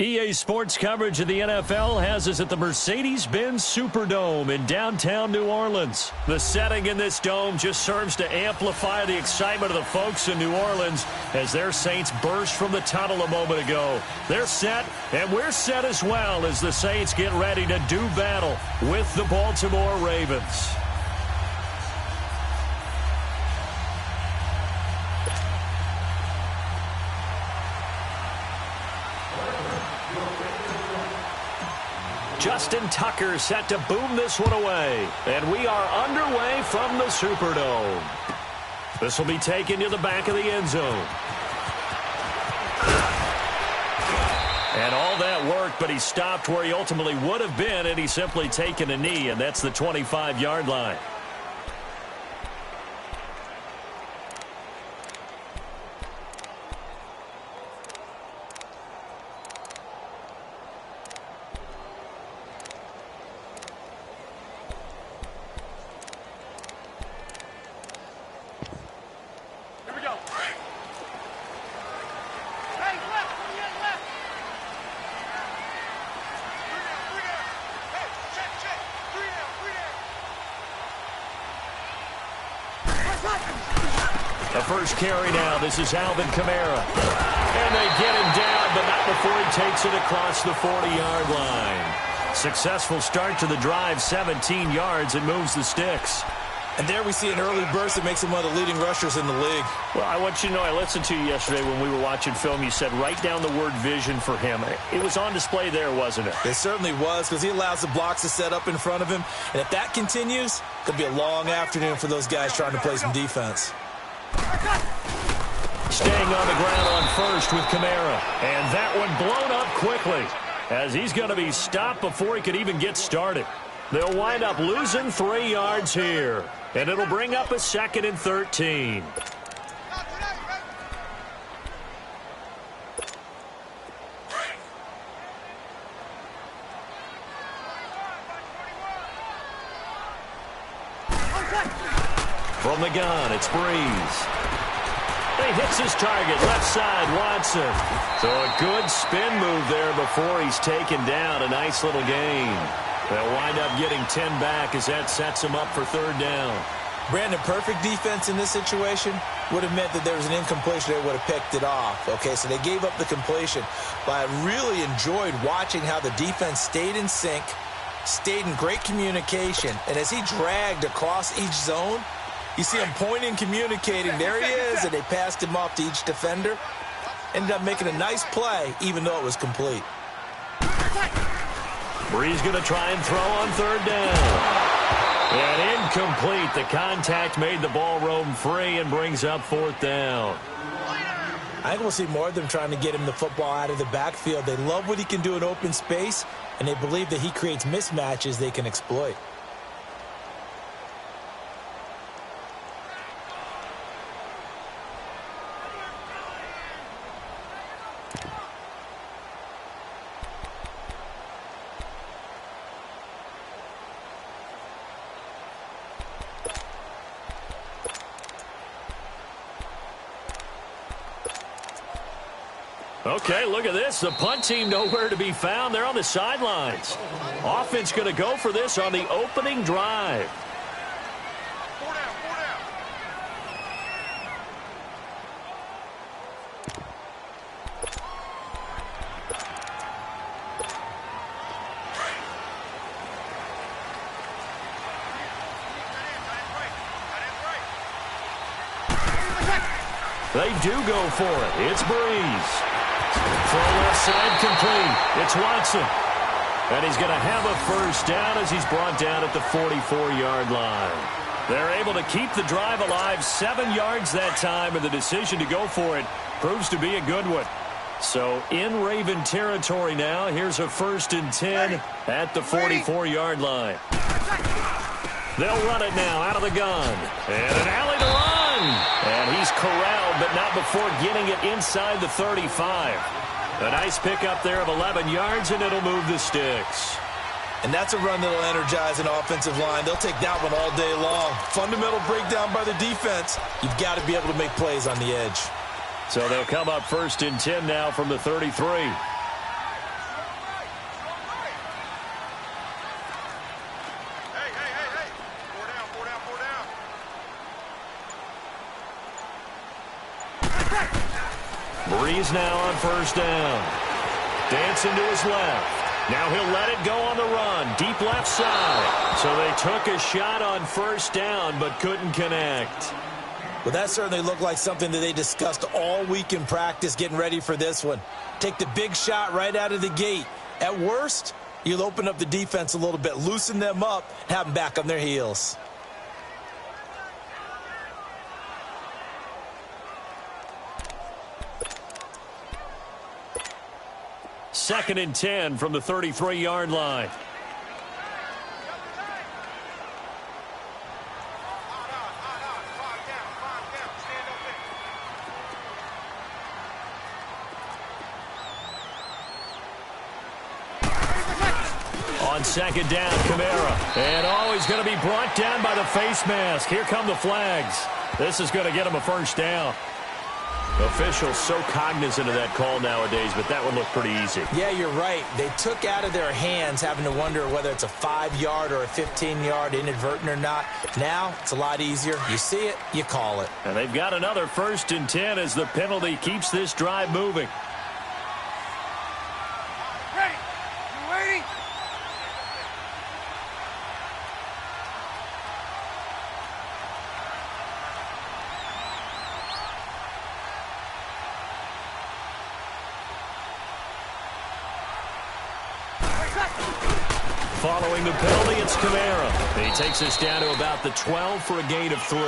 EA Sports coverage of the NFL has us at the Mercedes-Benz Superdome in downtown New Orleans. The setting in this dome just serves to amplify the excitement of the folks in New Orleans as their Saints burst from the tunnel a moment ago. They're set, and we're set as well as the Saints get ready to do battle with the Baltimore Ravens. Justin Tucker set to boom this one away. And we are underway from the Superdome. This will be taken to the back of the end zone. And all that worked, but he stopped where he ultimately would have been, and he's simply taken a knee, and that's the 25-yard line. The first carry now. This is Alvin Kamara. And they get him down, but not before he takes it across the 40-yard line. Successful start to the drive, 17 yards, and moves the sticks. And there we see an early burst that makes him one of the leading rushers in the league. Well, I want you to know, I listened to you yesterday when we were watching film. You said write down the word vision for him. It was on display there, wasn't it? It certainly was, because he allows the blocks to set up in front of him. And if that continues, it could be a long afternoon for those guys trying to play some defense. Staying on the ground on first with Kamara. And that one blown up quickly as he's going to be stopped before he could even get started. They'll wind up losing 3 yards here. And it'll bring up a 2nd and 13. From the gun, it's Breeze. He hits his target, left side, Watson. So a good spin move there before he's taken down. A nice little gain. They'll wind up getting 10 back as that sets him up for 3rd down. Brandon, perfect defense in this situation would have meant that there was an incompletion. They would have picked it off. Okay, so they gave up the completion. But I really enjoyed watching how the defense stayed in sync, stayed in great communication. And as he dragged across each zone, you see him pointing, communicating. There he is, and they passed him off to each defender. Ended up making a nice play, even though it was complete. Breeze going to try and throw on 3rd down. And incomplete. The contact made the ball roam free and brings up 4th down. I think we'll see more of them trying to get him the football out of the backfield. They love what he can do in open space, and they believe that he creates mismatches they can exploit. Okay, look at this. The punt team nowhere to be found. They're on the sidelines. Offense going to go for this on the opening drive. They do go for it. It's Breeze. Throw left side complete. It's Watson. And he's going to have a 1st down as he's brought down at the 44-yard line. They're able to keep the drive alive, 7 yards that time, and the decision to go for it proves to be a good one. So in Raven territory now, here's a 1st and 10 at the 44-yard line. They'll run it now out of the gun. And an alley to run. And he's corralled, but not before getting it inside the 35. A nice pickup there of 11 yards, and it'll move the sticks. And that's a run that'll energize an offensive line. They'll take that one all day long. Fundamental breakdown by the defense. You've got to be able to make plays on the edge. So they'll come up 1st and 10 now from the 33. Breeze now on first down. Dancing to his left. Now he'll let it go on the run. Deep left side. So they took a shot on first down but couldn't connect. Well, that certainly looked like something that they discussed all week in practice getting ready for this one. Take the big shot right out of the gate. At worst, you'll open up the defense a little bit, loosen them up, have them back on their heels. Second and 10 from the 33-yard line. On second down, Kamara. And he's going to be brought down by the face mask. Here come the flags. This is going to get him a first down. Officials so cognizant of that call nowadays, but that would look pretty easy. Yeah, you're right. They took out of their hands having to wonder whether it's a 5-yard or a 15-yard inadvertent or not. Now, it's a lot easier. You see it, you call it. And they've got another first and 10 as the penalty keeps this drive moving. Ready? You waiting? Following the penalty, it's Kamara. He takes us down to about the 12 for a gain of 3.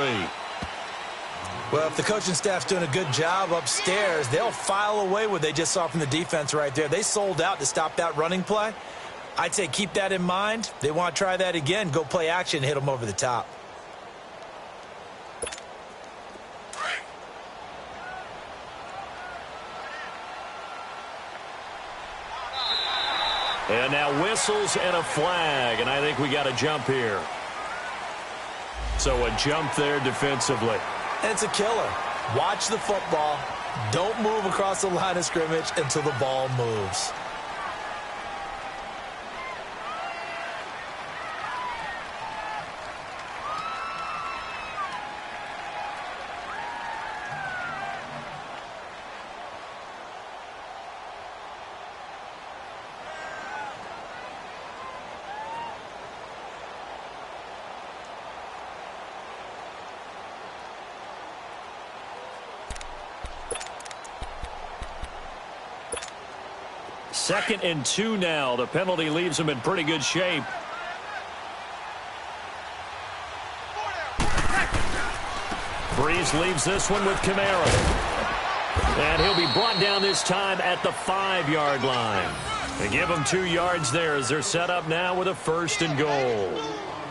Well, if the coaching staff's doing a good job upstairs, they'll file away what they just saw from the defense right there. They sold out to stop that running play. I'd say keep that in mind. They want to try that again, go play action, hit them over the top. And now whistles and a flag, and I think we got a jump here. So a jump there defensively. And it's a killer. Watch the football. Don't move across the line of scrimmage until the ball moves. Second and 2 now. The penalty leaves them in pretty good shape. Breeze leaves this one with Kamara. And he'll be brought down this time at the 5-yard line. They give him 2 yards there as they're set up now with a first and goal.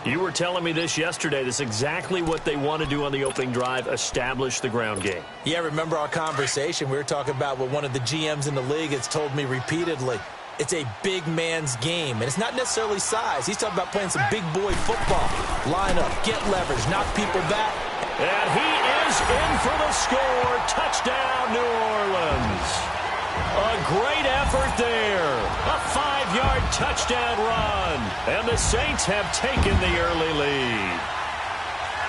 You were telling me this yesterday. This is exactly what they want to do on the opening drive, establish the ground game. Yeah, remember our conversation? We were talking about what one of the GMs in the league has told me repeatedly. It's a big man's game, and it's not necessarily size. He's talking about playing some big boy football. Line up, get leverage, knock people back. And he is in for the score. Touchdown, New Orleans. A great effort there. A 5-yard touchdown run. And the Saints have taken the early lead.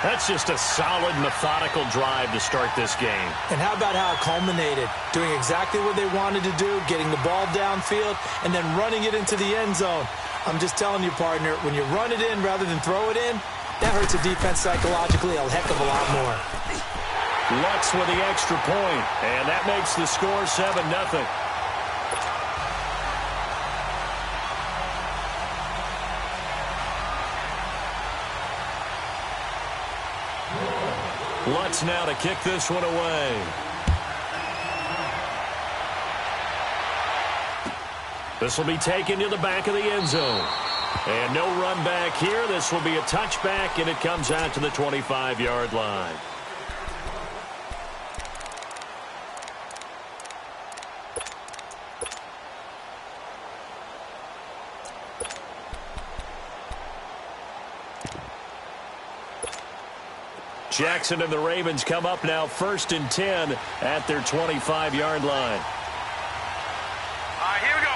That's just a solid, methodical drive to start this game. And how about how it culminated? Doing exactly what they wanted to do, getting the ball downfield, and then running it into the end zone. I'm just telling you, partner, when you run it in rather than throw it in, that hurts a defense psychologically a heck of a lot more. Lutz with the extra point, and that makes the score 7-0. Lutz now to kick this one away. This will be taken to the back of the end zone. And no run back here. This will be a touchback, and it comes out to the 25-yard line. Jackson and the Ravens come up now first and 10 at their 25-yard line. All right, here we go.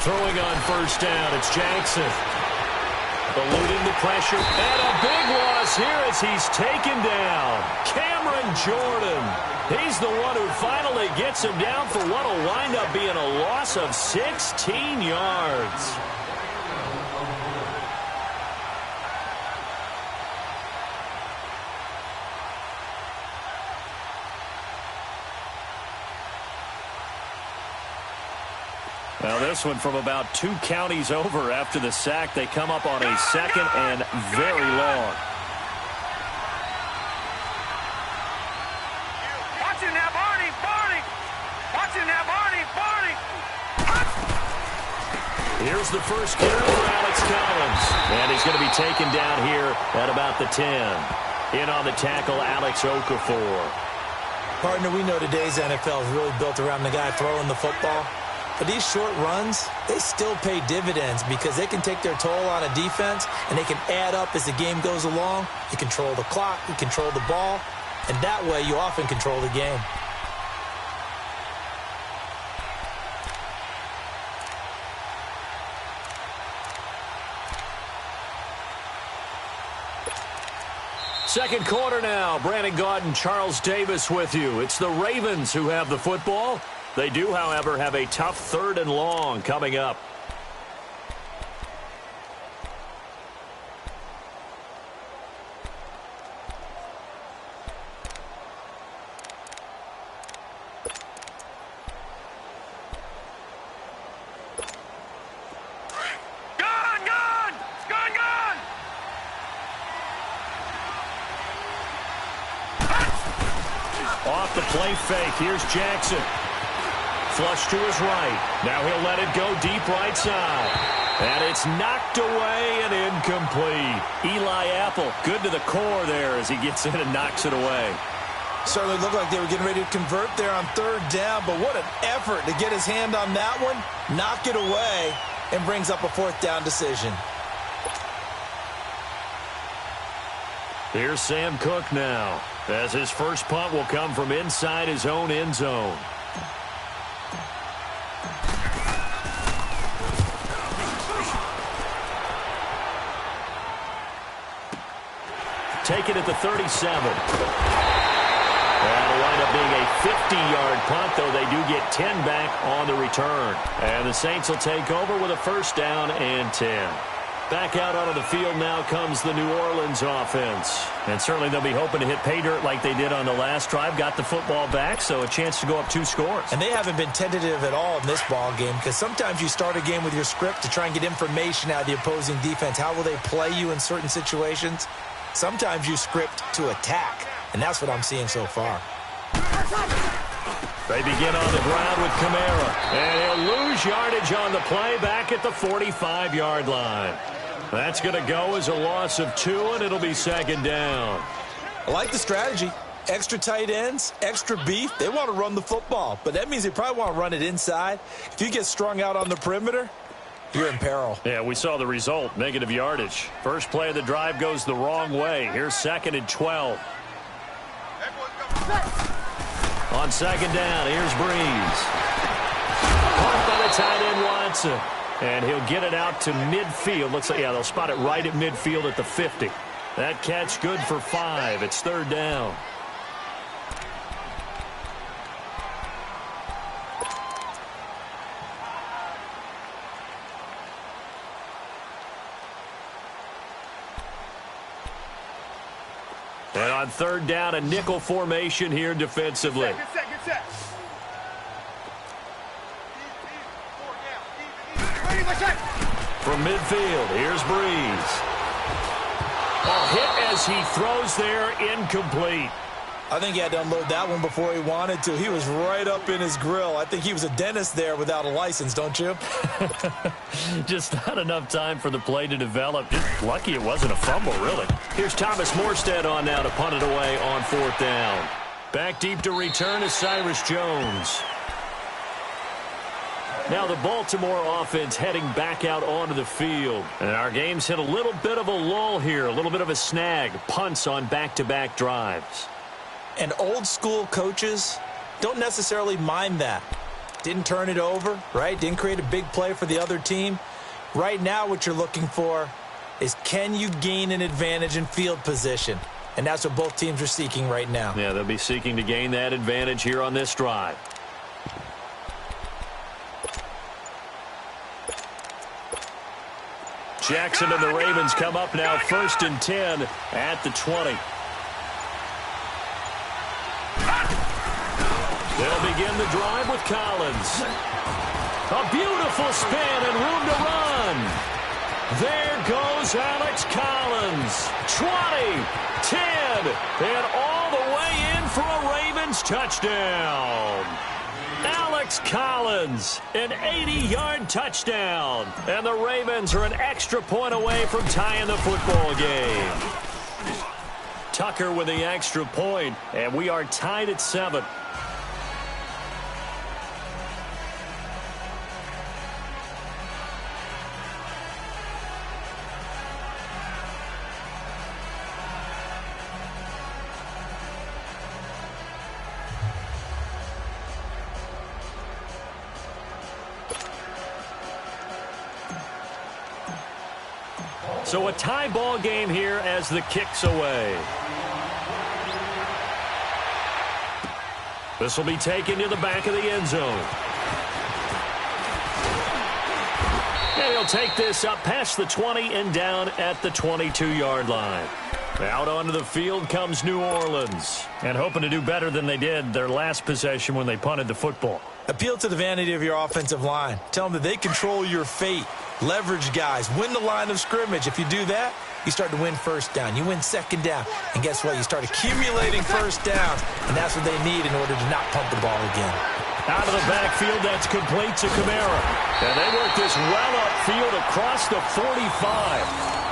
Throwing on first down, it's Jackson. Eluding the pressure, and a big loss here as he's taken down. Cameron Jordan. He's the one who finally gets him down for what will wind up being a loss of 16 yards. Well, this one from about 2 counties over after the sack. They come up on a second and very long. Watch him now, Barney! Barney! Watch him now, Barney! Barney! Here's the first carry for Alex Collins. And he's going to be taken down here at about the 10. In on the tackle, Alex Okafor. Partner, we know today's NFL is really built around the guy throwing the football. But these short runs, they still pay dividends because they can take their toll on a defense and they can add up as the game goes along. You control the clock, you control the ball, and that way you often control the game. Second quarter now. Brandon Gaudin, Charles Davis with you. It's the Ravens who have the football. They do, however, have a tough 3rd and long coming up. Off the play fake. Here's Jackson. Flush to his right. Now he'll let it go deep right side. And it's knocked away and incomplete. Eli Apple, good to the core there as he gets in and knocks it away. Certainly looked like they were getting ready to convert there on 3rd down, but what an effort to get his hand on that one, knock it away, and brings up a 4th down decision. Here's Sam Cook now, as his first punt will come from inside his own end zone. Take it at the 37. That'll wind up being a 50-yard punt, though they do get 10 back on the return. And the Saints will take over with a 1st down and 10. Back out onto the field now comes the New Orleans offense. And certainly they'll be hoping to hit pay dirt like they did on the last drive. Got the football back, so a chance to go up 2 scores. And they haven't been tentative at all in this ball game because sometimes you start a game with your script to try and get information out of the opposing defense. How will they play you in certain situations? Sometimes you script to attack, and that's what I'm seeing so far. They begin on the ground with Kamara, and he'll lose yardage on the play back at the 45-yard line. That's going to go as a loss of 2, and it'll be 2nd down. I like the strategy. Extra tight ends, extra beef. They want to run the football, but that means they probably want to run it inside. If you get strung out on the perimeter, you're in peril. Yeah, we saw the result, negative yardage. First play of the drive goes the wrong way. Here's 2nd and 12. On 2nd down, here's Breeze. Caught by the tight end Watson. And he'll get it out to midfield. Looks like, yeah, they'll spot it right at midfield at the 50. That catch good for 5. It's 3rd down. And on 3rd down, a nickel formation here defensively. Set. From midfield, here's Breeze. A hit as he throws there, incomplete. I think he had to unload that one before he wanted to. He was right up in his grill. I think he was a dentist there without a license, don't you? Just not enough time for the play to develop. Just lucky it wasn't a fumble, really. Here's Thomas Morstead on now to punt it away on 4th down. Back deep to return is Cyrus Jones. Now the Baltimore offense heading back out onto the field. And our game's hit a little bit of a lull here, a little bit of a snag. Punts on back-to-back drives. And old-school coaches don't necessarily mind that. Didn't turn it over, right? Didn't create a big play for the other team. Right now what you're looking for is can you gain an advantage in field position? And that's what both teams are seeking right now. Yeah, they'll be seeking to gain that advantage here on this drive. Jackson and the Ravens come up now 1st and 10 at the 20. They'll begin the drive with Collins. A beautiful spin and room to run. There goes Alex Collins. 20, 10, and all the way in for a Ravens touchdown. Alex Collins, an 80-yard touchdown. And the Ravens are an extra point away from tying the football game. Tucker with the extra point, and we are tied at 7. So a tie ball game here as the kick's away. This will be taken to the back of the end zone. And he'll take this up past the 20 and down at the 22-yard line. Out onto the field comes New Orleans. And hoping to do better than they did their last possession when they punted the football. Appeal to the vanity of your offensive line. Tell them that they control your fate. Leverage guys. Win the line of scrimmage. If you do that, you start to win first down. You win second down. And guess what? You start accumulating first downs. And that's what they need in order to not punt the ball again. Out of the backfield, that's complete to Kamara. And they work this well upfield across the 45.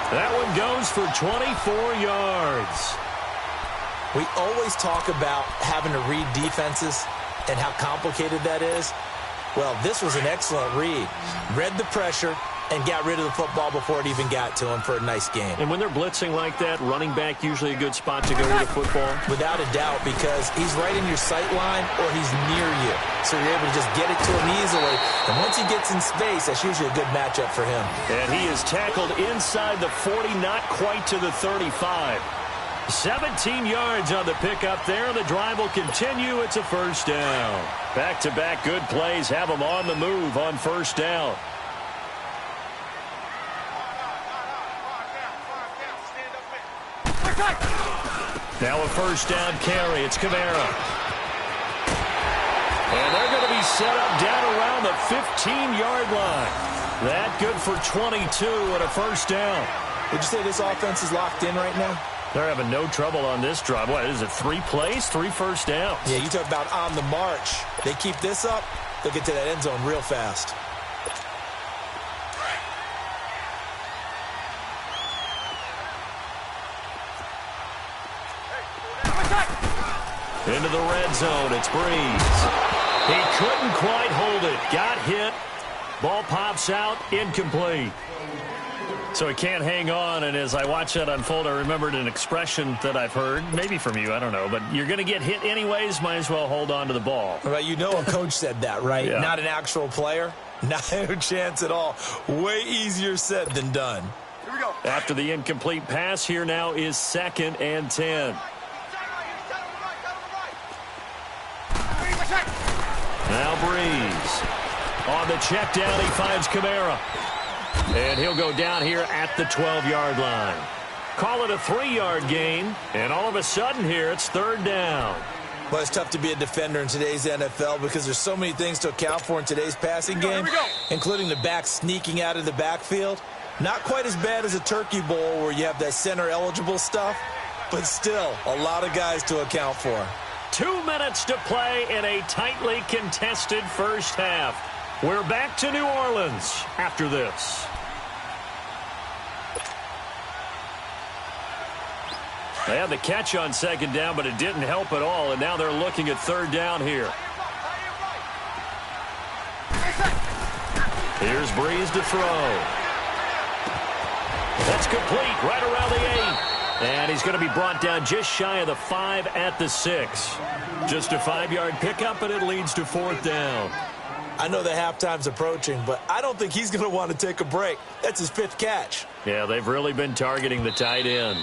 That one goes for 24 yards. We always talk about having to read defenses and how complicated that is. Well, this was an excellent read. Read the pressure and got rid of the football before it even got to him for a nice game. And when they're blitzing like that, running back usually a good spot to go to the football? Without a doubt, because he's right in your sight line or he's near you. So you're able to just get it to him easily. And once he gets in space, that's usually a good matchup for him. And he is tackled inside the 40, not quite to the 35. 17 yards on the pickup there. The drive will continue. It's a first down. Back-to-back good plays have them on the move on first down. Now a first down carry. It's Kamara. And they're going to be set up down around the 15-yard line. That good for 22 and a first down. Would you say this offense is locked in right now? They're having no trouble on this drive. What is it, 3 plays, 3 first downs? Yeah, you talk about on the march. They keep this up, they'll get to that end zone real fast. Into the red zone, it's Breeze. He couldn't quite hold it. Got hit. Ball pops out, incomplete. So he can't hang on, and as I watch that unfold, I remembered an expression that I've heard, maybe from you, I don't know, but you're going to get hit anyways, might as well hold on to the ball. Right, you know a coach said that, right? Yeah. Not an actual player. Not a chance at all. Way easier said than done. Here we go. After the incomplete pass, here now is 2nd and 10. Now Breeze. On the check down, he finds Kamara. And he'll go down here at the 12-yard line. Call it a 3-yard gain, and all of a sudden here it's 3rd down. Well, it's tough to be a defender in today's NFL because there's so many things to account for in today's passing game, including the back sneaking out of the backfield. Not quite as bad as a turkey bowl where you have that center-eligible stuff, but still a lot of guys to account for. 2 minutes to play in a tightly contested first half. We're back to New Orleans after this. They had the catch on 2nd down, but it didn't help at all, and now they're looking at 3rd down here. Here's Breeze to throw. That's complete right around the 8. And he's going to be brought down just shy of the 5 at the 6. Just a 5-yard pickup, and it leads to 4th down. I know the halftime's approaching, but I don't think he's going to want to take a break. That's his 5th catch. Yeah, they've really been targeting the tight end.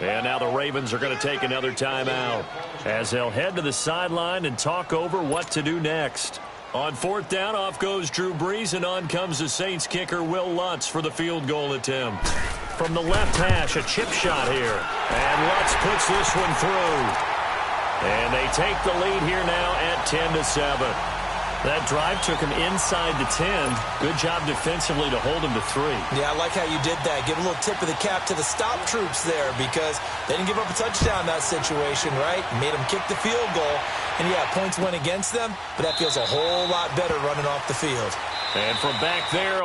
And now the Ravens are going to take another timeout as they'll head to the sideline and talk over what to do next. On 4th down, off goes Drew Brees, and on comes the Saints kicker, Will Lutz, for the field goal attempt. From the left hash, a chip shot here. And Lutz puts this one through. And they take the lead here now at 10-7. That drive took him inside the 10. Good job defensively to hold him to 3. Yeah, I like how you did that. Give a little tip of the cap to the stop troops there because they didn't give up a touchdown in that situation, right? Made them kick the field goal. And, yeah, points went against them, but that feels a whole lot better running off the field. And from back there...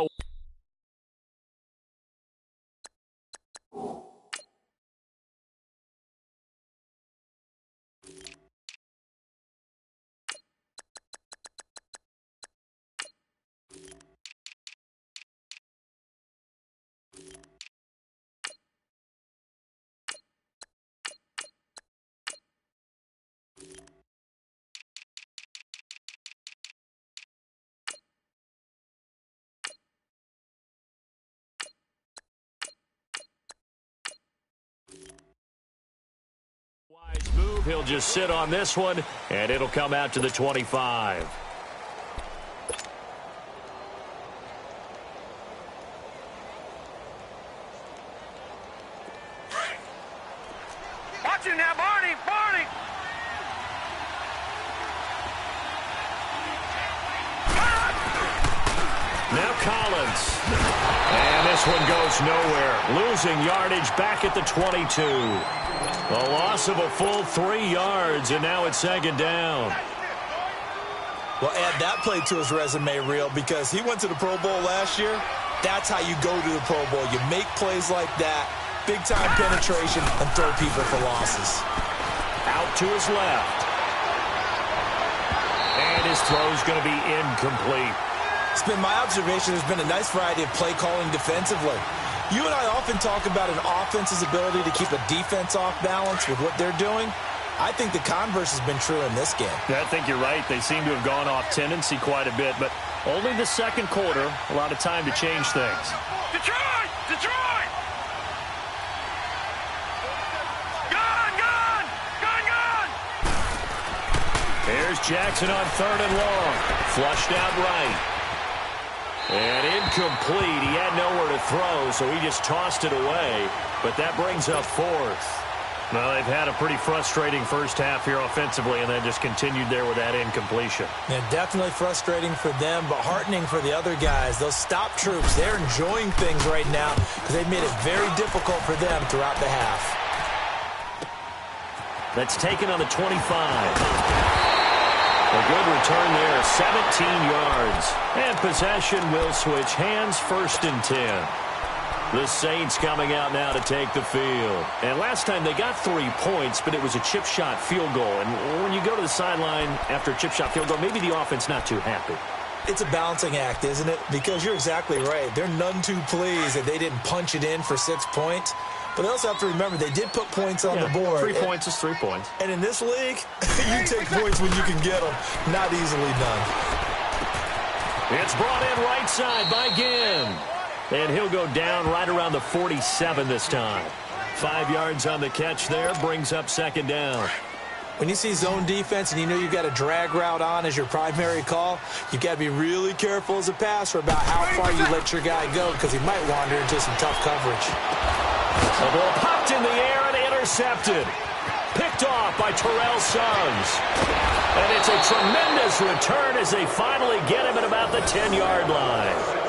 Wise move. He'll just sit on this one, and it'll come out to the 25. Watch him now, Barney, Barney. Now Collins. And this one goes nowhere. Losing yardage back at the 22. A loss of a full 3 yards, and now it's 2nd down. Well, add that play to his resume reel because he went to the Pro Bowl last year. That's how you go to the Pro Bowl. You make plays like that, big-time penetration, and throw people for losses. Out to his left. And his throw's going to be incomplete. It's been my observation there's been a nice variety of play calling defensively. You and I often talk about an offense's ability to keep a defense off balance with what they're doing. I think the converse has been true in this game. Yeah, I think you're right. They seem to have gone off tendency quite a bit, but only the 2nd quarter, a lot of time to change things. Detroit! Detroit! Gun! Gun! Gun! Gun! Here's Jackson on 3rd and long. Flushed out right. And incomplete. He had nowhere to throw, so he just tossed it away. But that brings up 4th. Well, they've had a pretty frustrating first half here offensively, and then just continued there with that incompletion. Yeah, definitely frustrating for them, but heartening for the other guys. Those stop troops, they're enjoying things right now because they've made it very difficult for them throughout the half. That's taken on the 25. A good return there, 17 yards. And possession will switch hands, 1st and 10. The Saints coming out now to take the field. And last time they got 3 points, but it was a chip shot field goal. And when you go to the sideline after a chip shot field goal, maybe the offense not too happy. It's a balancing act, isn't it? Because you're exactly right. They're none too pleased that they didn't punch it in for 6 points. But they also have to remember they did put points on the board. 3 points is 3 points. And in this league, you take points when you can get them. Not easily done. It's brought in right side by Ginn. And he'll go down right around the 47 this time. 5 yards on the catch there, brings up 2nd down. When you see zone defense and you know you've got a drag route on as your primary call, you've got to be really careful as a passer about how far you let your guy go because he might wander into some tough coverage. The ball popped in the air and intercepted. Picked off by Terrell Suggs. And it's a tremendous return as they finally get him at about the 10-yard line.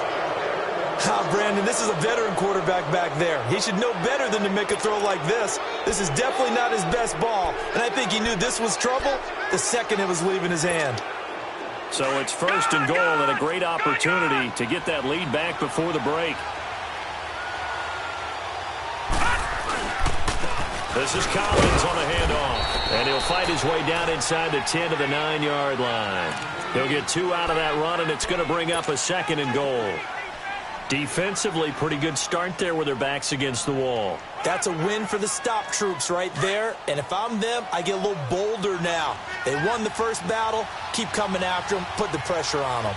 Brandon, this is a veteran quarterback back there. He should know better than to make a throw like this. This is definitely not his best ball, and I think he knew this was trouble the second it was leaving his hand. So it's 1st and goal and a great opportunity to get that lead back before the break. This is Collins on the handoff, and he'll fight his way down inside the 10 to the 9-yard line. He'll get 2 out of that run, and it's going to bring up a 2nd and goal. Defensively, pretty good start there with their backs against the wall. That's a win for the stop troops right there. And if I'm them, I get a little bolder now. They won the first battle. Keep coming after them. Put the pressure on them.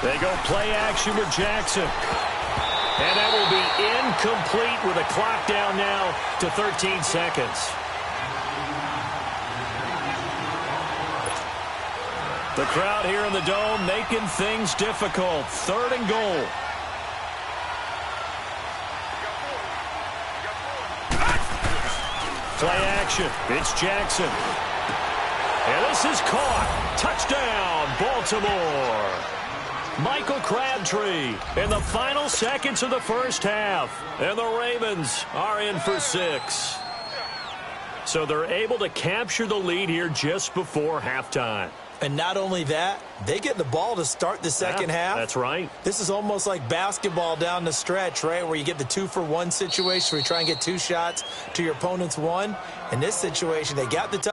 They go play action with Jackson. And that will be incomplete with a clock down now to 13 seconds. The crowd here in the Dome making things difficult. 3rd and goal. Play action. It's Jackson. And this is caught. Touchdown, Baltimore. Michael Crabtree in the final seconds of the first half. And the Ravens are in for 6. So they're able to capture the lead here just before halftime. And not only that, they get the ball to start the second half. That's right. This is almost like basketball down the stretch, right, where you get the 2-for-1 situation where you try and get 2 shots to your opponent's 1. In this situation, they got the touchdown.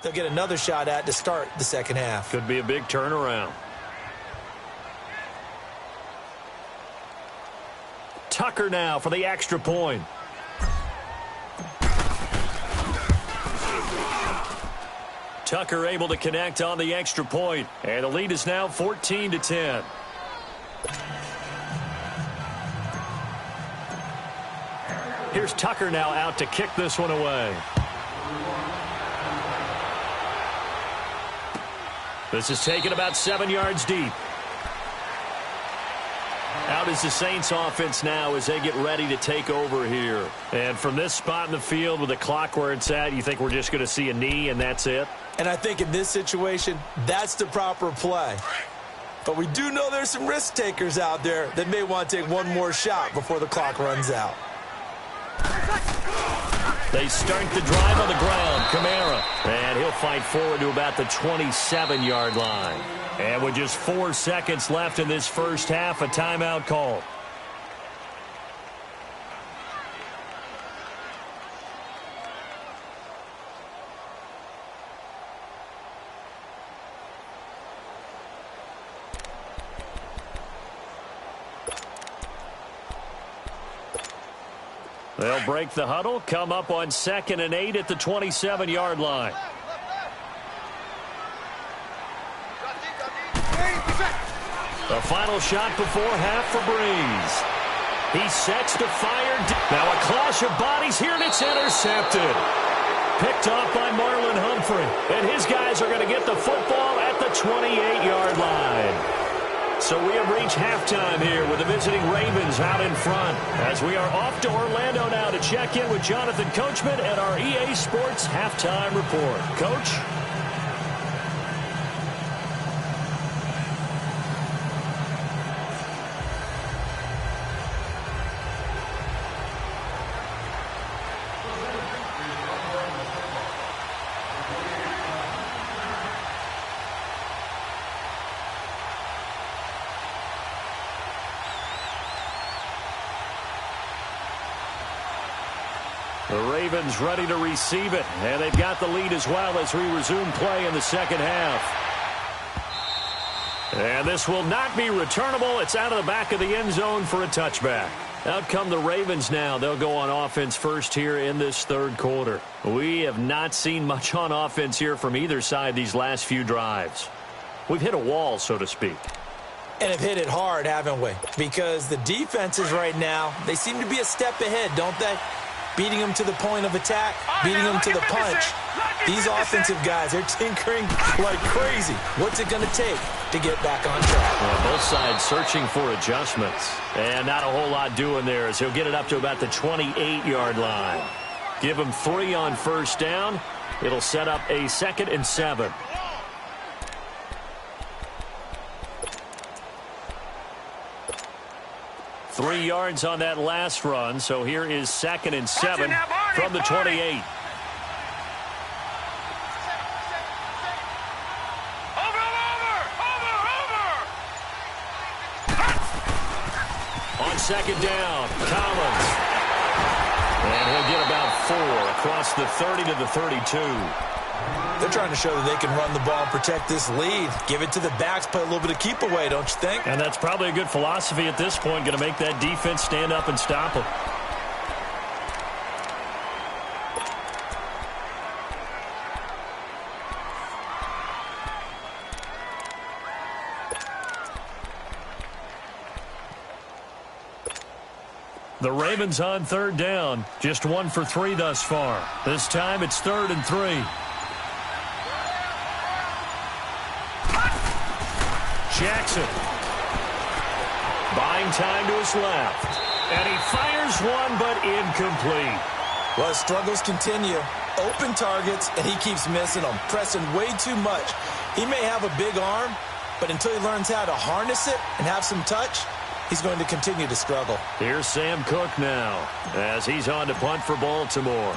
They'll get another shot at to start the second half. Could be a big turnaround. Tucker now for the extra point. Tucker able to connect on the extra point, and the lead is now 14-10. Here's Tucker now out to kick this one away. This is taken about 7 yards deep. Out is the Saints offense now as they get ready to take over here. And from this spot in the field with the clock where it's at, you think we're just going to see a knee and that's it? And I think in this situation, that's the proper play. But we do know there's some risk takers out there that may want to take one more shot before the clock runs out. They start the drive on the ground. Kamara. And he'll fight forward to about the 27-yard line. And with just 4 seconds left in this first half, a timeout called. They'll break the huddle, come up on 2nd and 8 at the 27-yard line. The final shot before half for Breeze. He sets to fire. Now a clash of bodies here, and it's intercepted. Picked off by Marlon Humphrey. And his guys are going to get the football at the 28-yard line. So we have reached halftime here with the visiting Ravens out in front. As we are off to Orlando now to check in with Jonathan Coachman and our EA Sports Halftime Report. Coach? The Ravens ready to receive it, and they've got the lead as well as we resume play in the second half. And this will not be returnable. It's out of the back of the end zone for a touchback. Out come the Ravens now. They'll go on offense first here in this third quarter. We have not seen much on offense here from either side these last few drives. We've hit a wall, so to speak. And have hit it hard, haven't we? Because the defenses right now, they seem to be a step ahead, don't they? Beating them to the point of attack, beating them to the punch. These offensive guys, they're tinkering like crazy. What's it going to take to get back on track? Well, both sides searching for adjustments. And not a whole lot doing there as he'll get it up to about the 28-yard line. Give him 3 on first down. It'll set up a 2nd and 7. Three yards on that last run, so here is 2nd and 7 from the 28. On 2nd down, Collins. And he'll get about 4 across the 30 to the 32. They're trying to show that they can run the ball and protect this lead. Give it to the backs, play a little bit of keep away, don't you think? And that's probably a good philosophy at this point, going to make that defense stand up and stop them. The Ravens on third down. Just 1 for 3 thus far. This time it's 3rd and 3. Jackson. Buying time to his left. And he fires one, but incomplete. Well, his struggles continue. Open targets, and he keeps missing them. Pressing way too much. He may have a big arm, but until he learns how to harness it and have some touch, he's going to continue to struggle. Here's Sam Cook now as he's on to punt for Baltimore.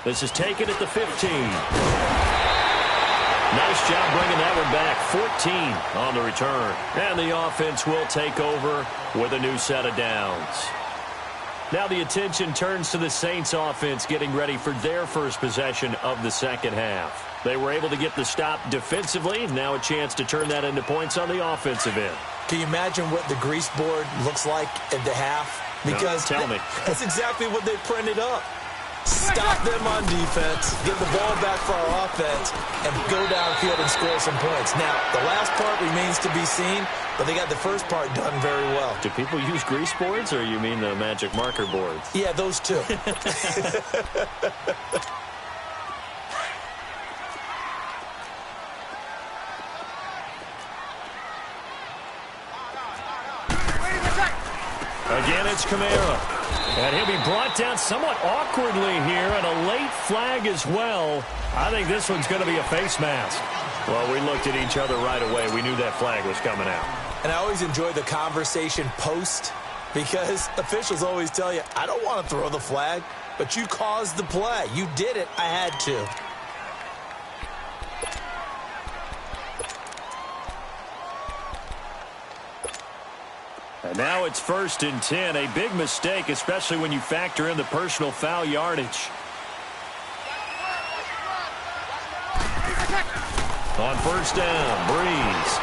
This is taken at the 15. Nice job bringing that one back. 14 on the return. And the offense will take over with a new set of downs. Now the attention turns to the Saints offense getting ready for their first possession of the second half. They were able to get the stop defensively. Now a chance to turn that into points on the offensive end. Can you imagine what the grease board looks like at the half? Because no, tell me. That's exactly what they printed up. Stop them on defense, get the ball back for our offense, and go downfield and score some points. Now, the last part remains to be seen, but they got the first part done very well. Do people use grease boards, or you mean the magic marker boards? Yeah, those two. Again, it's Kamara. And he'll be brought down somewhat awkwardly here, and a late flag as well. I think this one's going to be a face mask. Well, we looked at each other right away. We knew that flag was coming out. And I always enjoy the conversation post, because officials always tell you, I don't want to throw the flag, but you caused the play. You did it. I had to. And now it's 1st and 10. A big mistake, especially when you factor in the personal foul yardage. On 1st down, Breeze.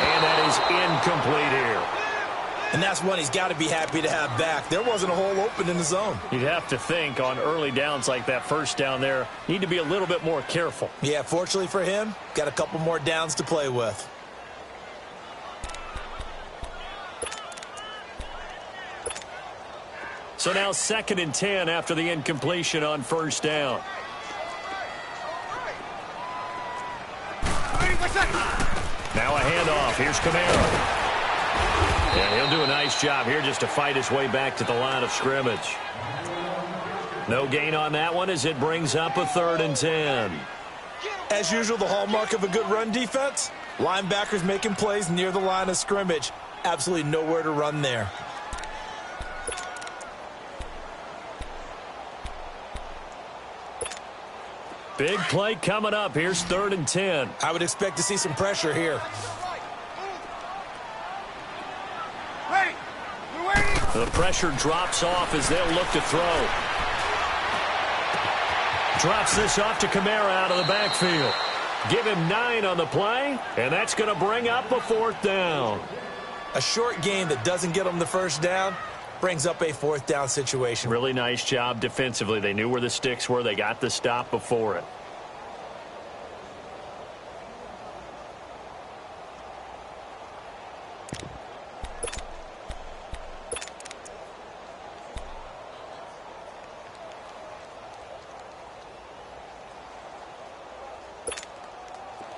And that is incomplete here. And that's one he's got to be happy to have back. There wasn't a hole open in the zone. You'd have to think on early downs like that 1st down there, need to be a little bit more careful. Yeah, fortunately for him, got a couple more downs to play with. So now 2nd and 10 after the incompletion on 1st down. Now a handoff. Here's Kamara. And he'll do a nice job here just to fight his way back to the line of scrimmage. No gain on that one as it brings up a 3rd and 10. As usual, the hallmark of a good run defense, linebackers making plays near the line of scrimmage. Absolutely nowhere to run there. Big play coming up. Here's 3rd and 10. I would expect to see some pressure here. The pressure drops off as they'll look to throw. Drops this off to Kamara out of the backfield. Give him 9 on the play, and that's going to bring up a 4th down. A short game that doesn't get them the 1st down brings up a 4th down situation. Really nice job defensively. They knew where the sticks were. They got the stop before it.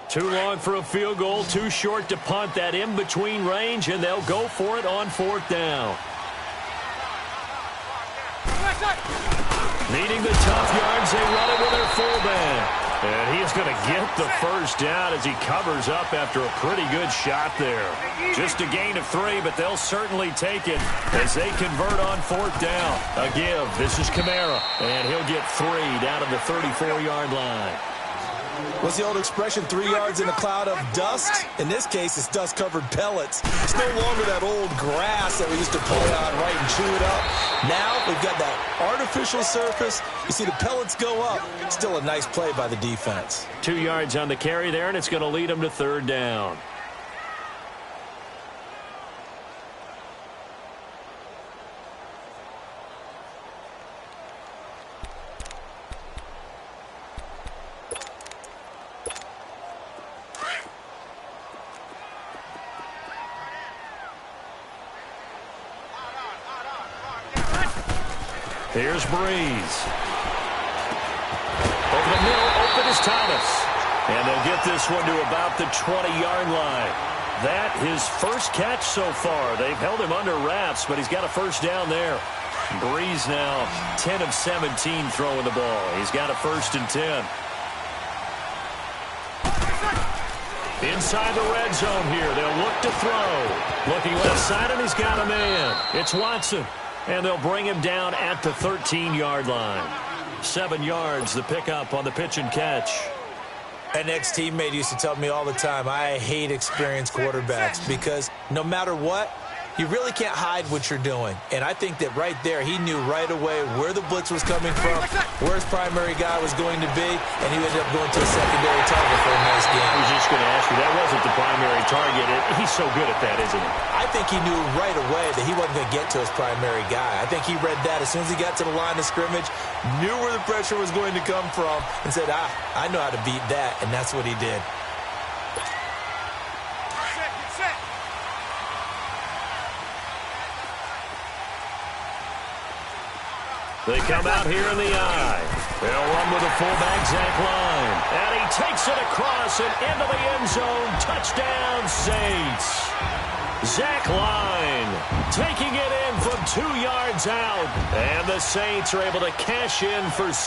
Too long for a field goal, too short to punt. That in-between range, and they'll go for it on 4th down. Needing the tough yards, they run it with their fullback. And he's going to get the 1st down as he covers up after a pretty good shot there. Just a gain of 3, but they'll certainly take it as they convert on 4th down. A give. This is Kamara, and he'll get 3 down to the 34-yard line. What's the old expression, 3 yards in a cloud of dust? In this case, it's dust-covered pellets. It's no longer that old grass that we used to play on, right, and chew it up. Now we've got that artificial surface. You see the pellets go up. Still a nice play by the defense. 2 yards on the carry there, and it's going to lead them to third down. Here's Breeze. Over the middle, open is Thomas. And they'll get this one to about the 20-yard line. That his first catch so far. They've held him under wraps, but he's got a first down there. Breeze now 10 of 17 throwing the ball. He's got a 1st and 10. Inside the red zone here. They'll look to throw. Looking left side, and he's got a man. It's Watson. And they'll bring him down at the 13-yard line. 7 yards, the pickup on the pitch and catch. An ex-teammate used to tell me all the time, I hate experienced quarterbacks because no matter what, you really can't hide what you're doing. And I think that right there, he knew right away where the blitz was coming from, where his primary guy was going to be, and he ended up going to a secondary target for a nice game. I was just going to ask you, that wasn't the primary target. He's so good at that, isn't he? I think he knew right away that he wasn't going to get to his primary guy. I think he read that as soon as he got to the line of scrimmage, knew where the pressure was going to come from, and said, I know how to beat that, and that's what he did. They come out here in the eye. They'll run with the fullback, Zach Line. And he takes it across and into the end zone. Touchdown, Saints. Zach Line taking it in from 2 yards out. And the Saints are able to cash in for 6.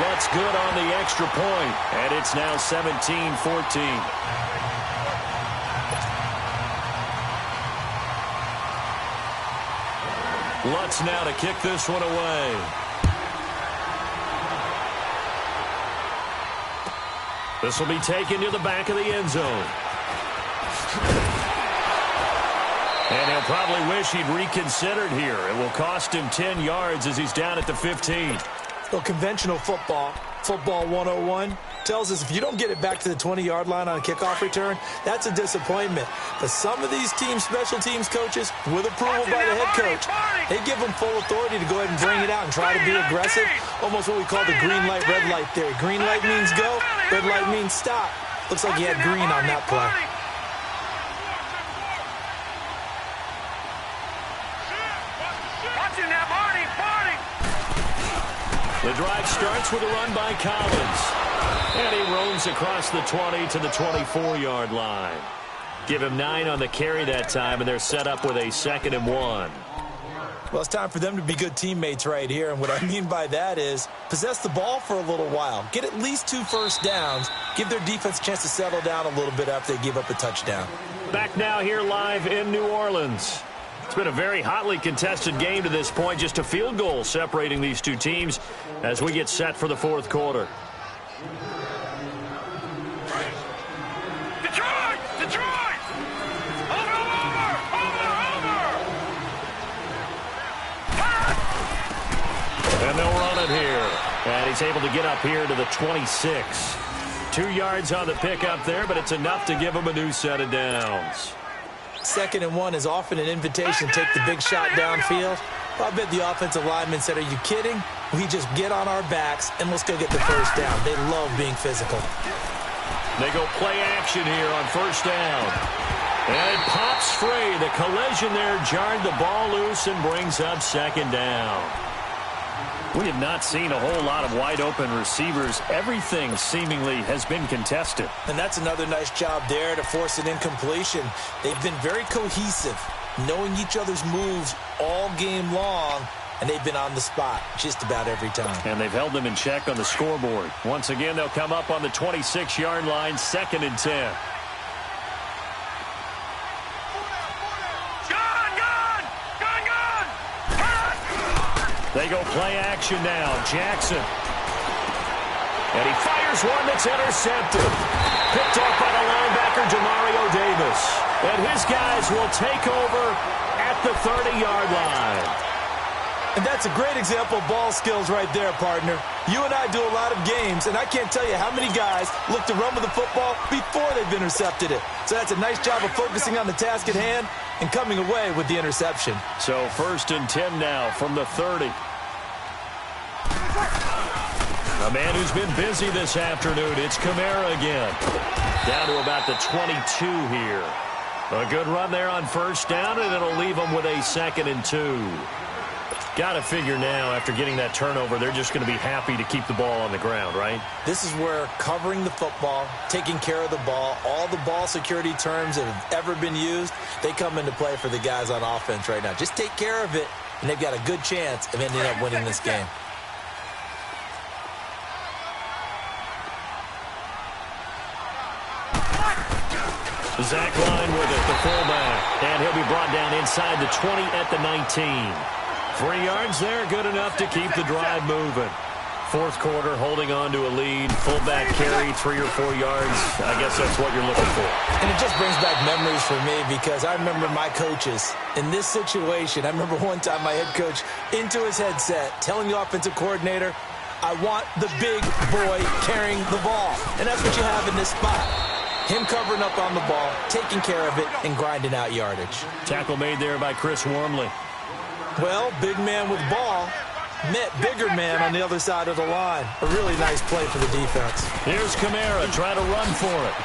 What's good on the extra point? And it's now 17-14. Lutz now to kick this one away. This will be taken to the back of the end zone. And he'll probably wish he'd reconsidered here. It will cost him 10 yards as he's down at the 15. Well, conventional football 101, tells us if you don't get it back to the 20-yard line on a kickoff return, that's a disappointment. But some of these team special teams coaches, with approval by the head coach, they give them full authority to go ahead and bring it out and try to be aggressive, almost what we call the green light, red light theory. Green light means go, red light means stop. Looks like he had green on that play. The drive starts with a run by Collins. And he roams across the 20 to the 24-yard line. Give him 9 on the carry that time, and they're set up with a 2nd and 1. Well, it's time for them to be good teammates right here. And what I mean by that is possess the ball for a little while. Get at least 2 first downs. Give their defense a chance to settle down a little bit after they give up a touchdown. Back now here live in New Orleans. It's been a very hotly contested game to this point. Just a field goal separating these two teams as we get set for the 4th quarter. Detroit! Detroit! Over! And they'll run it here. And he's able to get up here to the 26. 2 yards on the pickup there, but it's enough to give him a new set of downs. 2nd and 1 is often an invitation to take the big shot downfield. I bet the offensive lineman said, are you kidding? We just get on our backs and let's go get the first down. They love being physical. They go play action here on 1st down. And it pops free. The collision there jarred the ball loose and brings up 2nd down. We have not seen a whole lot of wide-open receivers. Everything seemingly has been contested. And that's another nice job there to force an incompletion. They've been very cohesive, knowing each other's moves all game long, and they've been on the spot just about every time. And they've held them in check on the scoreboard. Once again, they'll come up on the 26-yard line, 2nd and 10. They go play action now. Jackson. And he fires one that's intercepted. Picked off by the linebacker, Demario Davis. And his guys will take over at the 30-yard line. And that's a great example of ball skills right there, partner. You and I do a lot of games, and I can't tell you how many guys look to run with the football before they've intercepted it. So that's a nice job of focusing on the task at hand and coming away with the interception. So 1st and 10 now from the 30. A man who's been busy this afternoon, it's Kamara again. Down to about the 22 here. A good run there on 1st down, and it'll leave them with a 2nd and 2. Got to figure now, after getting that turnover, they're just going to be happy to keep the ball on the ground, right? This is where covering the football, taking care of the ball, all the ball security terms that have ever been used, they come into play for the guys on offense right now. Just take care of it, and they've got a good chance of ending up winning this game. Zach Line with it, the fullback. And he'll be brought down inside the 20 at the 19. 3 yards there, good enough to keep the drive moving. 4th quarter, holding on to a lead. Fullback carry, 3 or 4 yards. I guess that's what you're looking for. And it just brings back memories for me because I remember my coaches in this situation. I remember one time my head coach into his headset telling the offensive coordinator, I want the big boy carrying the ball. And that's what you have in this spot. Him covering up on the ball, taking care of it, and grinding out yardage. Tackle made there by Chris Wormley. Well, big man with ball met bigger man on the other side of the line. A really nice play for the defense. Here's Kamara trying to run for it.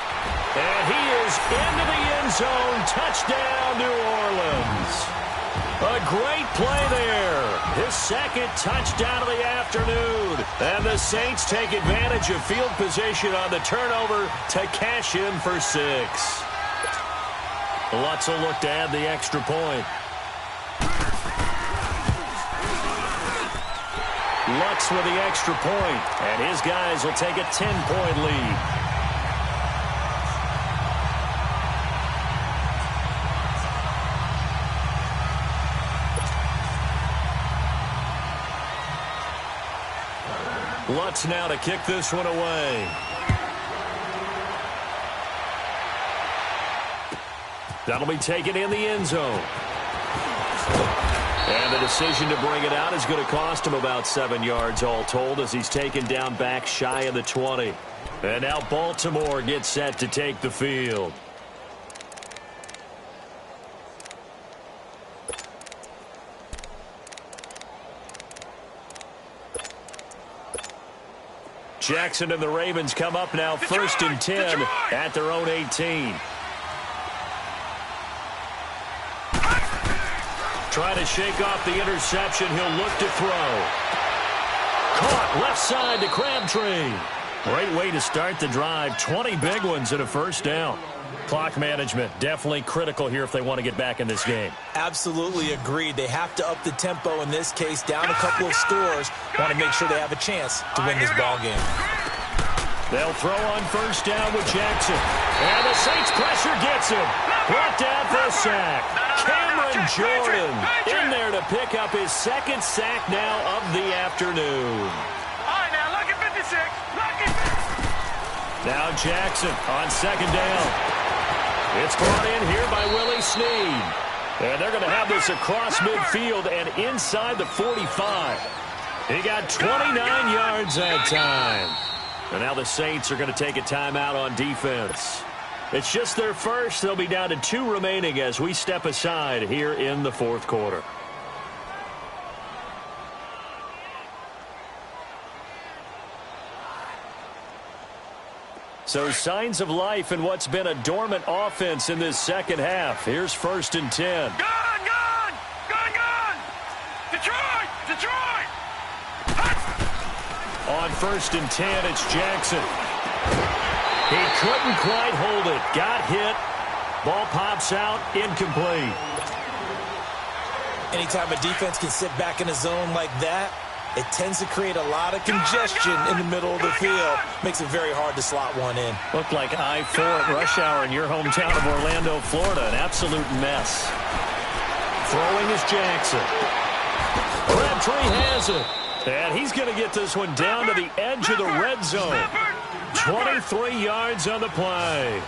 And he is into the end zone. Touchdown, New Orleans. A great play there. His 2nd touchdown of the afternoon. And the Saints take advantage of field position on the turnover to cash in for 6. Lutz will look to add the extra point. Lutz with the extra point, and his guys will take a 10-point lead. Lutz now to kick this one away. That'll be taken in the end zone. And the decision to bring it out is going to cost him about 7 yards all told as he's taken down back shy of the 20. And now Baltimore gets set to take the field. Jackson and the Ravens come up now 1st and 10 at their own 18. Trying to shake off the interception. He'll look to throw. Caught left side to Crabtree. Great way to start the drive. 20 big ones and a 1st down. Clock management definitely critical here if they want to get back in this game. Absolutely agreed. They have to up the tempo in this case. Down a couple of scores. Want to make sure they have a chance to win this ball game. They'll throw on 1st down with Jackson. And the Saints pressure gets him. Brought down for a sack. Cameron Jordan in there to pick up his 2nd sack now of the afternoon. All right, now look at 56. Look at 56. Now Jackson on 2nd down. It's brought in here by Willie Snead. And they're going to have this across midfield and inside the 45. He got 29 yards that time. And now the Saints are going to take a timeout on defense. It's just their first. They'll be down to 2 remaining as we step aside here in the 4th quarter. So signs of life in what's been a dormant offense in this 2nd half. Here's 1st and 10. Gone! Detroit! Detroit! On 1st and 10, it's Jackson. He couldn't quite hold it. Got hit. Ball pops out. Incomplete. Anytime a defense can sit back in a zone like that, it tends to create a lot of congestion in the middle of the field. Makes it very hard to slot one in. Looked like I-4 at rush hour in your hometown of Orlando, Florida. An absolute mess. Throwing is Jackson. Crabtree has it. And he's going to get this one down to the edge of the red zone. 23 yards on the play.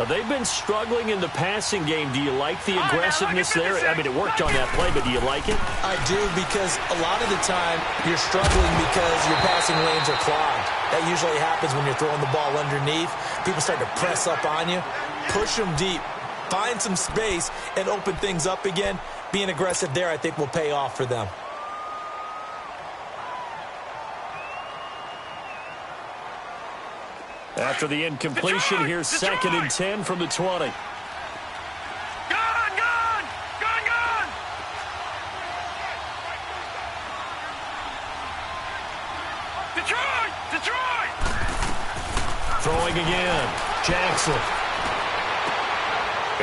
They've been struggling in the passing game. Do you like the aggressiveness there? I mean, it worked on that play, but do you like it? I do, because a lot of the time you're struggling because your passing lanes are clogged. That usually happens when you're throwing the ball underneath. People start to press up on you. Push them deep. Find some space and open things up again. Being aggressive there, I think, will pay off for them. After the incompletion, here's 2nd and 10 from the 20. Gone, gone! Gone, gone! Detroit! Detroit! Throwing again. Jackson.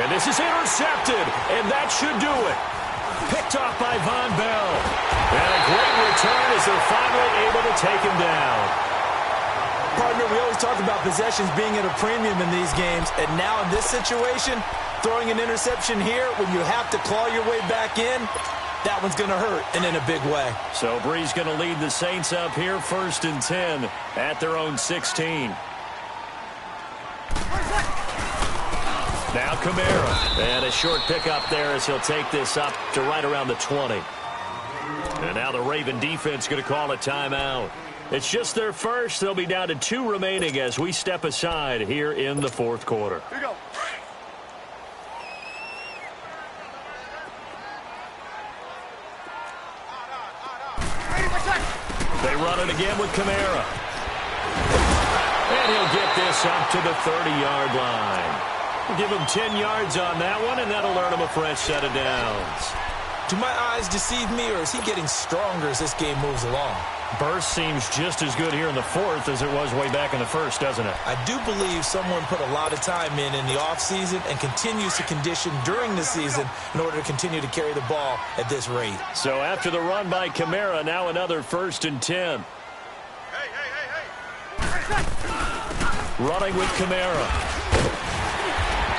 And this is intercepted, and that should do it. Picked off by Von Bell. And a great return as they're finally able to take him down. Partner, we always talk about possessions being at a premium in these games, and now in this situation, throwing an interception here when you have to claw your way back in, that one's going to hurt, and in a big way. So Bree's going to lead the Saints up here, 1st and 10 at their own 16. Now Kamara, and a short pickup there as he'll take this up to right around the 20. And now the Raven defense going to call a timeout. It's just their first. They'll be down to 2 remaining as we step aside here in the 4th quarter. Here you go. They run it again with Kamara. And he'll get this up to the 30-yard line. We'll give him 10 yards on that one, and that'll earn him a fresh set of downs. Do my eyes deceive me, or is he getting stronger as this game moves along? Burst seems just as good here in the 4th as it was way back in the 1st, doesn't it? I do believe someone put a lot of time in the offseason and continues to condition during the season in order to continue to carry the ball at this rate. So after the run by Kamara, now another 1st and 10. Running with Kamara.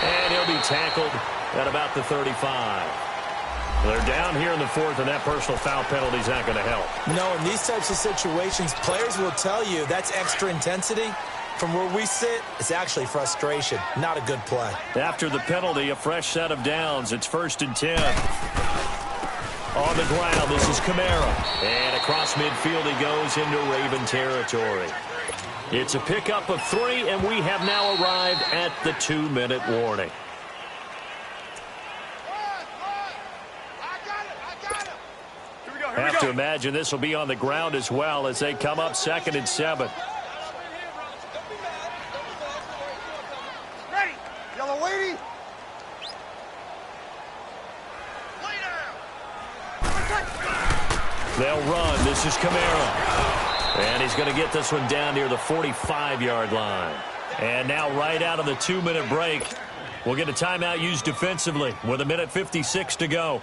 And he'll be tackled at about the 35. They're down here in the 4th, and that personal foul penalty is not going to help. No, in these types of situations, players will tell you that's extra intensity. From where we sit, it's actually frustration. Not a good play. After the penalty, a fresh set of downs. It's 1st and 10. On the ground, this is Kamara. And across midfield he goes into Raven territory. It's a pickup of 3, and we have now arrived at the 2-minute warning. Have to imagine this will be on the ground as well as they come up 2nd and 7. Ready. Yellow weighty. They'll run. This is Kamara. And he's going to get this one down near the 45-yard line. And now right out of the 2-minute break, we'll get a timeout used defensively with 1:56 to go.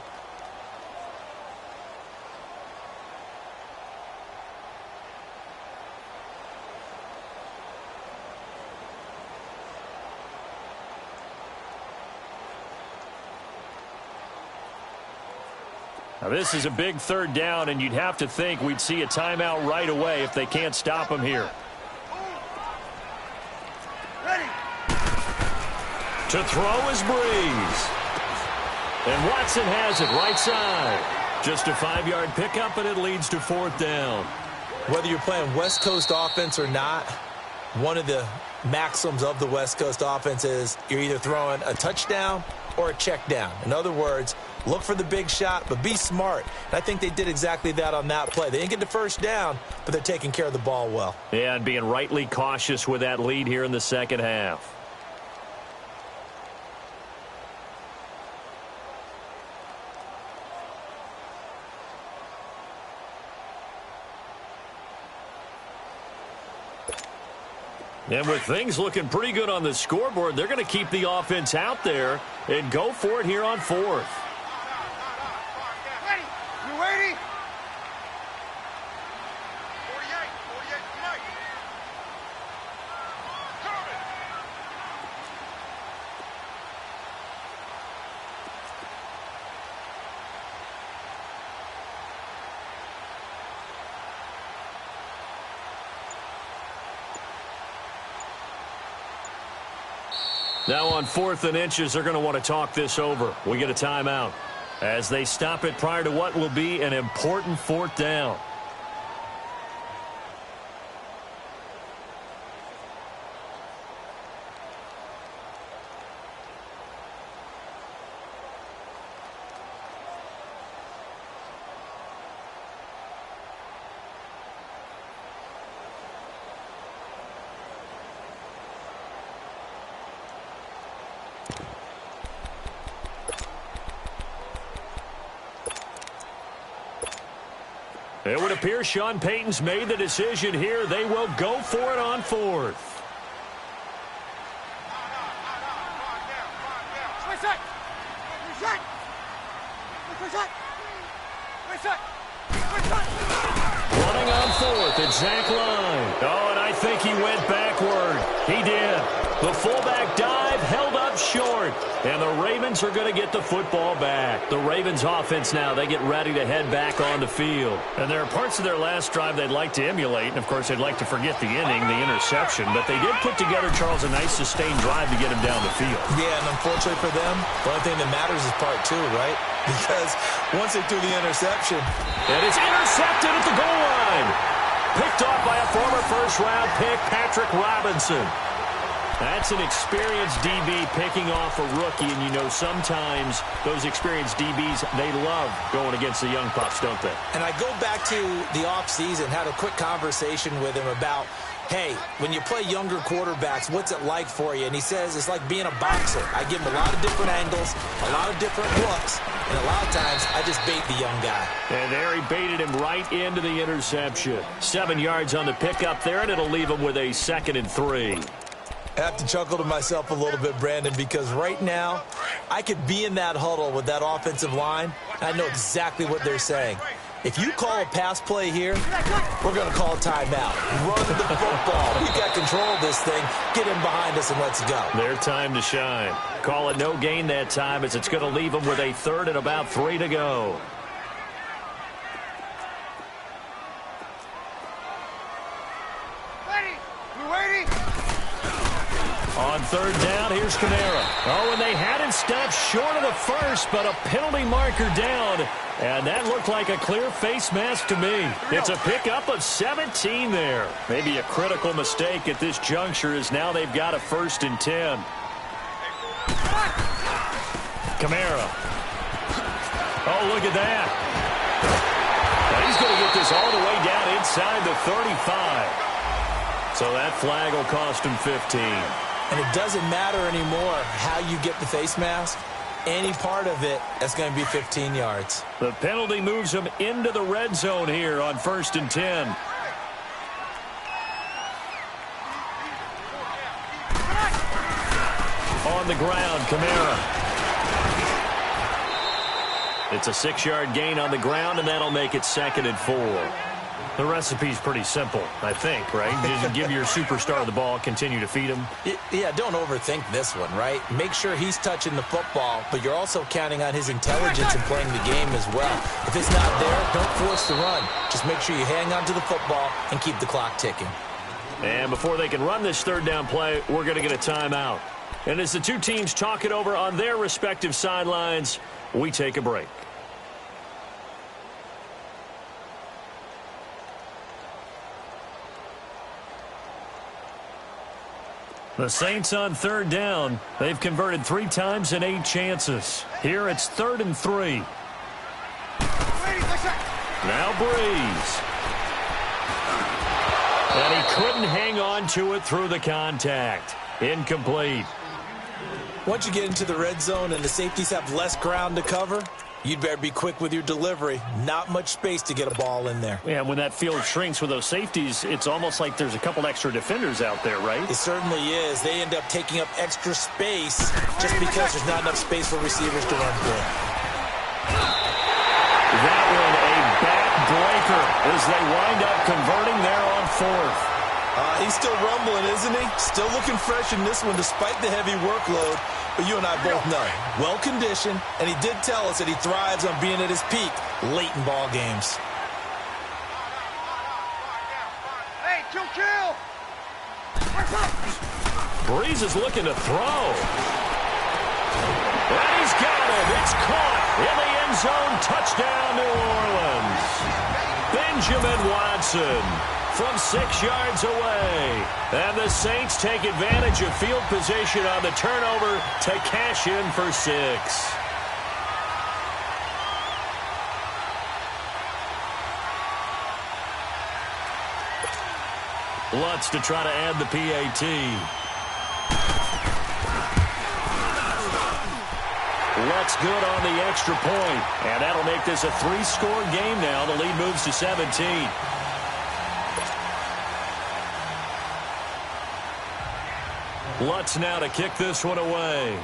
Now this is a big 3rd down, and you'd have to think we'd see a timeout right away if they can't stop him here. Ready. To throw is Breeze. And Watson has it right side. Just a 5-yard pickup, and it leads to 4th down. Whether you're playing West Coast offense or not, one of the maxims of the West Coast offense is you're either throwing a touchdown or a check down. In other words, look for the big shot, but be smart. And I think they did exactly that on that play. They didn't get the 1st down, but they're taking care of the ball well. Yeah, and being rightly cautious with that lead here in the 2nd half. And with things looking pretty good on the scoreboard, they're going to keep the offense out there and go for it here on 4th. Ready. You ready? 48. 48 tonight. Coming. Now on 4th and inches, they're going to want to talk this over. We get a timeout as they stop it prior to what will be an important 4th down. It would appear Sean Payton's made the decision here. They will go for it on 4th. Running on 4th, it's Zach Line. Oh, and I think he went backward. He did. The fullback dive held up short. And the Ravens are going to get the football back. The Ravens offense now, they get ready to head back on the field. And there are parts of their last drive they'd like to emulate. And, of course, they'd like to forget the inning, the interception. But they did put together, Charles, a nice sustained drive to get him down the field. Yeah, and unfortunately for them, the only thing that matters is part 2, right? Because once they threw the interception. And it's intercepted at the goal line. Picked off by a former first-round pick, Patrick Robinson. That's an experienced DB picking off a rookie, and you know sometimes those experienced DBs, they love going against the young pups, don't they? And I go back to the offseason, had a quick conversation with him about, hey, when you play younger quarterbacks, what's it like for you? And he says it's like being a boxer. I give him a lot of different angles, a lot of different looks, and a lot of times I just bait the young guy. And there he baited him right into the interception. 7 yards on the pickup there, and it'll leave him with a 2nd and 3. I have to chuckle to myself a little bit, Brandon, because right now I could be in that huddle with that offensive line. I know exactly what they're saying. If you call a pass play here, we're going to call a timeout. Run the football. We've got control of this thing. Get in behind us and let's go. Their time to shine. Call it no gain that time as it's going to leave them with a 3rd and about 3 to go. On 3rd down, here's Kamara. Oh, and they had it stopped short of the first, but a penalty marker down. And that looked like a clear face mask to me. It's a pickup of 17 there. Maybe a critical mistake at this juncture as now they've got a 1st and 10. Kamara. Oh, look at that. Now he's going to get this all the way down inside the 35. So that flag will cost him 15. And it doesn't matter anymore how you get the face mask. Any part of it, that's going to be 15 yards. The penalty moves him into the red zone here on 1st and 10. On the ground, Kamara. It's a 6-yard gain on the ground, and that'll make it 2nd and 4. The recipe's pretty simple, I think, right? Just give your superstar the ball, continue to feed him. Yeah, don't overthink this one, right? Make sure he's touching the football, but you're also counting on his intelligence in playing the game as well. If it's not there, don't force the run. Just make sure you hang on to the football and keep the clock ticking. And before they can run this 3rd down play, we're going to get a timeout. And as the two teams talk it over on their respective sidelines, we take a break. The Saints on 3rd down. They've converted 3 times in 8 chances. Here it's 3rd and 3. Now Breeze. And he couldn't hang on to it through the contact. Incomplete. Once you get into the red zone and the safeties have less ground to cover, you'd better be quick with your delivery. Not much space to get a ball in there. Yeah, when that field shrinks with those safeties, it's almost like there's a couple extra defenders out there, right? It certainly is. They end up taking up extra space just because there's not enough space for receivers to run through. That one a back-breaker as they wind up converting there on 4th. He's still rumbling, isn't he? Still looking fresh in this one despite the heavy workload. But you and I both know, well-conditioned, and he did tell us that he thrives on being at his peak late in ball games. Hey, kill! Breeze is looking to throw. And he's got it. It's caught in the end zone. Touchdown, New Orleans. Benjamin Watson from 6 yards away. And the Saints take advantage of field position on the turnover to cash in for 6. Lutz to try to add the PAT. Lutz good on the extra point. And that'll make this a 3-score game now. The lead moves to 17. Lutz now to kick this one away.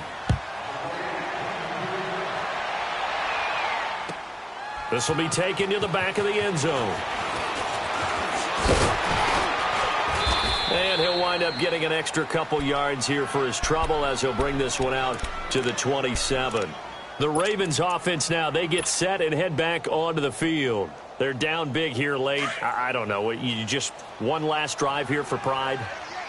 This will be taken to the back of the end zone. And he'll wind up getting an extra couple yards here for his trouble as he'll bring this one out to the 27. The Ravens offense now, they get set and head back onto the field. They're down big here late. I don't know. You just one last drive here for pride?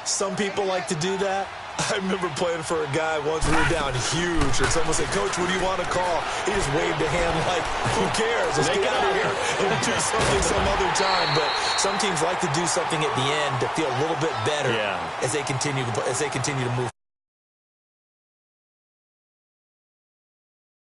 Some people like to do that. I remember playing for a guy once. We were down huge, and someone said, "Coach, what do you want to call?" He just waved a hand like, "Who cares? Let's get out of here and do something some other time." But some teams like to do something at the end to feel a little bit better as they continue to move.